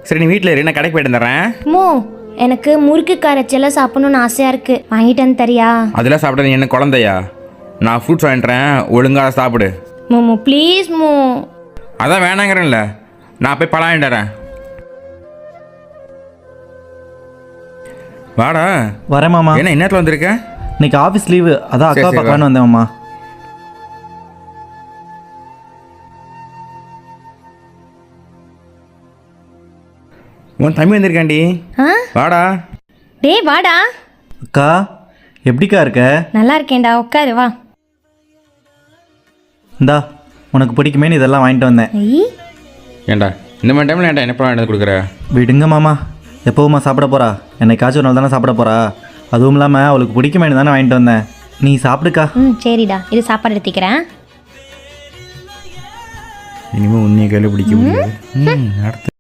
சரி நீ வீட்டில் இரு, நான் கடைக்கு போயிட்டு வந்துடுறேன். மோ எனக்கு முறுக்கு கரைச்செல்லாம் சாப்பிடணும்னு ஆசையாக இருக்குது, வாங்கிட்டு வந்து தரியா? அதெல்லாம் சாப்பிட நீ என்ன குழந்தையா? நான் ஃப்ரூட்ஸ் வாங்கிட்டுறேன், ஒழுங்காக சாப்பிடு. மோ ப்ளீஸ் மோ. அதான் வேணாங்கிறேன்ல, நான் போய் பழம் வாங்கிட்டுறேன். வாடா. வரேன் மாமா. என்ன நேரத்தில் வந்திருக்க? இன்னைக்கு ஆஃபீஸ் லீவு, அதான் அக்கா சரி, பார்க்கலான்னு வந்தேன் மாமா. உன் தம்பி வந்திருக்காண்டி. ஆ வாடா. டேய் வாடா. அக்கா எப்படிக்கா இருக்க? நல்லா இருக்கேன்டா, உட்காரு வா. இந்தா உனக்கு பிடிக்குமேனு இதெல்லாம் வாங்கிட்டு வந்தேன். ஐய் ஏண்டா இந்த மாதிரி டைமில் ஏன்டா என்ன பழம் வாங்கிட்டு கொடுக்குற? விடுங்க மாமா, எப்போவுமா சாப்பிட போகிறா? என்னைக்காச்சும் ஒரு நாள் தானே சாப்பிட போகிறா. அதுவும் இல்லாமல் அவளுக்கு பிடிக்குமேனு தானே வாங்கிட்டு வந்தேன். நீ சாப்பிடுக்கா. சரிடா, இது சாப்பாடு எடுத்துக்கிறேன். இனிமேல் உன்னைய கையில் பிடிக்க முடியாது. அடுத்து